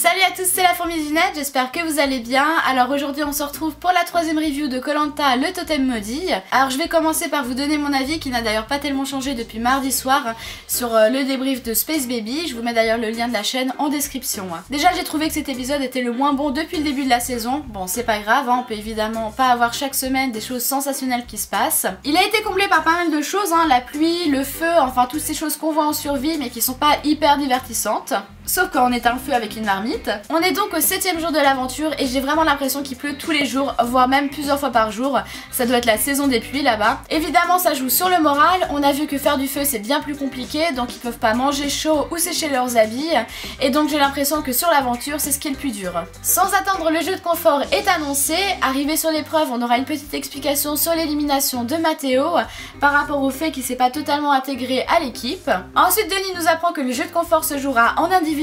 Salut à tous, c'est la fourmi du net, j'espère que vous allez bien. Alors aujourd'hui on se retrouve pour la troisième review de Koh Lanta, le totem maudit. Alors je vais commencer par vous donner mon avis qui n'a d'ailleurs pas tellement changé depuis mardi soir sur le débrief de Space Baby. Je vous mets d'ailleurs le lien de la chaîne en description. Déjà j'ai trouvé que cet épisode était le moins bon depuis le début de la saison. Bon c'est pas grave, on peut évidemment pas avoir chaque semaine des choses sensationnelles qui se passent. Il a été comblé par pas mal de choses, la pluie, le feu, enfin toutes ces choses qu'on voit en survie mais qui sont pas hyper divertissantes. Sauf quand on éteint le feu avec une marmite. On est donc au 7e jour de l'aventure et j'ai vraiment l'impression qu'il pleut tous les jours, voire même plusieurs fois par jour. Ça doit être la saison des pluies là-bas. Évidemment ça joue sur le moral, on a vu que faire du feu c'est bien plus compliqué, donc ils peuvent pas manger chaud ou sécher leurs habits. Et donc j'ai l'impression que sur l'aventure c'est ce qui est le plus dur. Sans attendre, le jeu de confort est annoncé. Arrivé sur l'épreuve, on aura une petite explication sur l'élimination de Matteo par rapport au fait qu'il s'est pas totalement intégré à l'équipe. Ensuite Denis nous apprend que le jeu de confort se jouera en individuel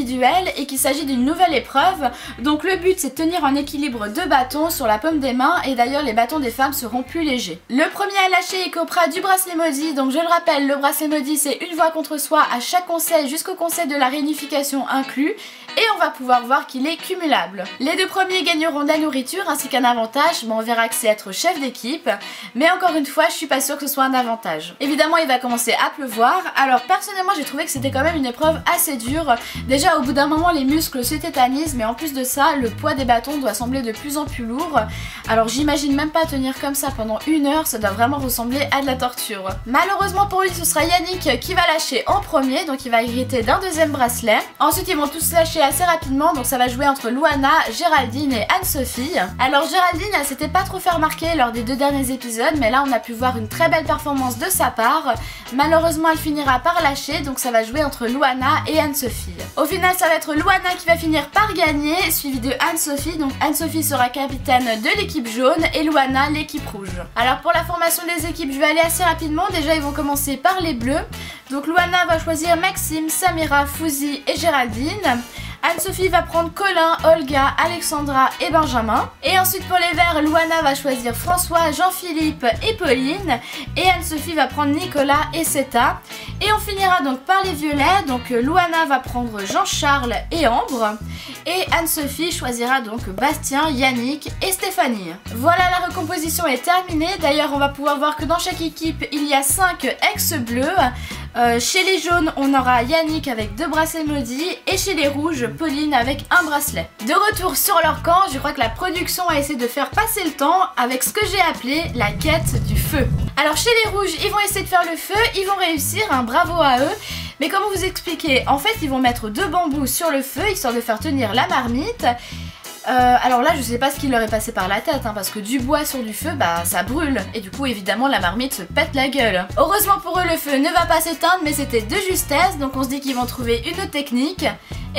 et qu'il s'agit d'une nouvelle épreuve. Donc le but c'est de tenir en équilibre deux bâtons sur la paume des mains et d'ailleurs les bâtons des femmes seront plus légers. Le premier à lâcher est Copra du bracelet maudit. Donc je le rappelle, le bracelet maudit c'est une voix contre soi à chaque conseil jusqu'au conseil de la réunification inclus. Et on va pouvoir voir qu'il est cumulable. Les deux premiers gagneront de la nourriture ainsi qu'un avantage, mais on verra que c'est être chef d'équipe. Mais encore une fois, je suis pas sûre que ce soit un avantage. Évidemment, il va commencer à pleuvoir. Alors personnellement, j'ai trouvé que c'était quand même une épreuve assez dure. Déjà, au bout d'un moment, les muscles se tétanisent, mais en plus de ça, le poids des bâtons doit sembler de plus en plus lourd. Alors j'imagine même pas tenir comme ça pendant 1 heure, ça doit vraiment ressembler à de la torture. Malheureusement pour lui, ce sera Yannick qui va lâcher en premier, donc il va hériter d'un deuxième bracelet. Ensuite, ils vont tous lâcher assez rapidement, donc ça va jouer entre Luana, Géraldine et Anne-Sophie. Alors Géraldine, elle s'était pas trop fait remarquer lors des 2 derniers épisodes, mais là on a pu voir une très belle performance de sa part. Malheureusement elle finira par lâcher, donc ça va jouer entre Luana et Anne-Sophie. Au final ça va être Luana qui va finir par gagner, suivi de Anne-Sophie. Donc Anne-Sophie sera capitaine de l'équipe jaune et Luana l'équipe rouge. Alors pour la formation des équipes, je vais aller assez rapidement. Déjà ils vont commencer par les bleus. Donc Luana va choisir Maxime, Samira, Fouzi et Géraldine. Anne-Sophie va prendre Colin, Olga, Alexandra et Benjamin. Et ensuite pour les verts, Luana va choisir François, Jean-Philippe et Pauline. Et Anne-Sophie va prendre Nicolas et Seta. Et on finira donc par les violets. Donc Luana va prendre Jean-Charles et Ambre. Et Anne-Sophie choisira donc Bastien, Yannick et Stéphanie. Voilà, la recomposition est terminée. D'ailleurs on va pouvoir voir que dans chaque équipe il y a 5 ex-bleus. Chez les jaunes, on aura Yannick avec 2 bracelets maudits et chez les rouges, Pauline avec 1 bracelet. De retour sur leur camp, je crois que la production a essayé de faire passer le temps avec ce que j'ai appelé la quête du feu. Alors chez les rouges, ils vont essayer de faire le feu, ils vont réussir, bravo à eux. Mais comment vous expliquer? En fait, ils vont mettre 2 bambous sur le feu histoire de faire tenir la marmite. Alors là je sais pas ce qui leur est passé par la tête parce que du bois sur du feu bah ça brûle et du coup évidemment la marmite se pète la gueule. Heureusement pour eux le feu ne va pas s'éteindre mais c'était de justesse, donc on se dit qu'ils vont trouver une autre technique.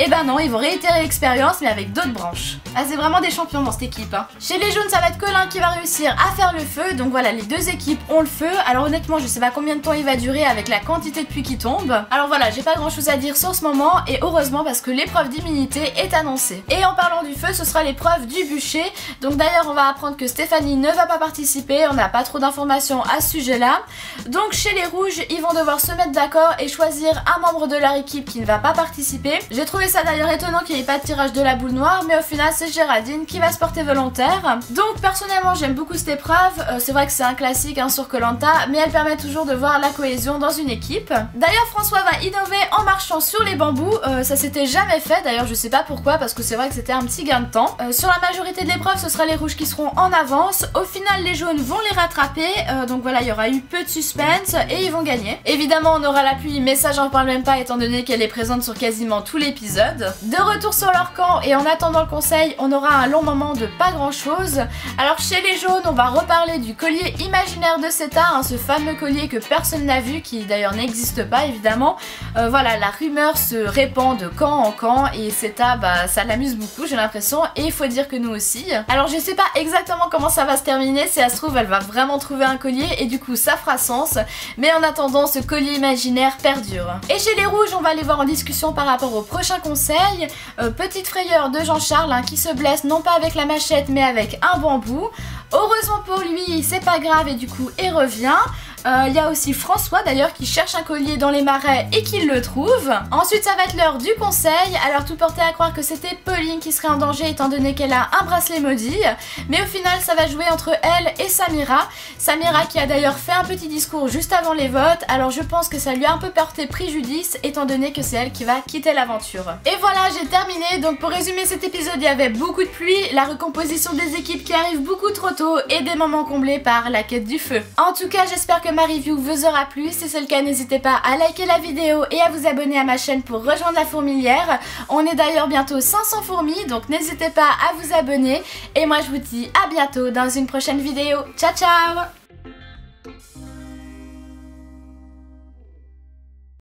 Et ben non, ils vont réitérer l'expérience mais avec d'autres branches. Ah c'est vraiment des champions dans cette équipe. Chez les jaunes ça va être Colin qui va réussir à faire le feu, donc voilà les 2 équipes ont le feu. Alors honnêtement je sais pas combien de temps il va durer avec la quantité de pluie qui tombe. Alors voilà, j'ai pas grand chose à dire sur ce moment et heureusement parce que l'épreuve d'immunité est annoncée. Et en parlant du feu, ce sera l'épreuve du bûcher. Donc d'ailleurs on va apprendre que Stéphanie ne va pas participer, on n'a pas trop d'informations à ce sujet là. Donc chez les rouges ils vont devoir se mettre d'accord et choisir un membre de leur équipe qui ne va pas participer. J'ai trouvé ça d'ailleurs étonnant qu'il n'y ait pas de tirage de la boule noire, mais au final c'est Géraldine qui va se porter volontaire. Donc personnellement j'aime beaucoup cette épreuve, c'est vrai que c'est un classique sur Koh Lanta, mais elle permet toujours de voir la cohésion dans une équipe. D'ailleurs François va innover en marchant sur les bambous, ça s'était jamais fait, d'ailleurs je sais pas pourquoi parce que c'est vrai que c'était un petit gain de temps. Sur la majorité de l'épreuve ce sera les rouges qui seront en avance, au final les jaunes vont les rattraper, donc voilà il y aura eu peu de suspense et ils vont gagner. Évidemment on aura la pluie, mais ça j'en parle même pas étant donné qu'elle est présente sur quasiment tout l'épisode. De retour sur leur camp et en attendant le conseil, on aura un long moment de pas grand chose. Alors chez les jaunes, on va reparler du collier imaginaire de Seta, ce fameux collier que personne n'a vu, qui d'ailleurs n'existe pas évidemment. Voilà, la rumeur se répand de camp en camp et Seta, bah ça l'amuse beaucoup j'ai l'impression, et il faut dire que nous aussi. Alors je sais pas exactement comment ça va se terminer, si ça se trouve elle va vraiment trouver un collier et du coup ça fera sens, mais en attendant ce collier imaginaire perdure. Et chez les rouges, on va aller voir en discussion par rapport au prochain conseil. Petite frayeur de Jean-Charles qui se blesse non pas avec la machette mais avec un bambou. Heureusement pour lui, c'est pas grave et du coup il revient. Il y a aussi François d'ailleurs qui cherche un collier dans les marais et qui le trouve. Ensuite ça va être l'heure du conseil. Alors tout portait à croire que c'était Pauline qui serait en danger étant donné qu'elle a un bracelet maudit. Mais au final ça va jouer entre elle et Samira. Samira qui a d'ailleurs fait un petit discours juste avant les votes. Alors je pense que ça lui a un peu porté préjudice étant donné que c'est elle qui va quitter l'aventure. Et voilà, j'ai terminé. Donc pour résumer cet épisode, il y avait beaucoup de pluie, la recomposition des équipes qui arrive beaucoup trop tôt et des moments comblés par la quête du feu. En tout cas, j'espère que ma review vous aura plu. Si c'est le cas, n'hésitez pas à liker la vidéo et à vous abonner à ma chaîne pour rejoindre la fourmilière. On est d'ailleurs bientôt 500 fourmis, donc n'hésitez pas à vous abonner. Et moi, je vous dis à bientôt dans une prochaine vidéo. Ciao, ciao!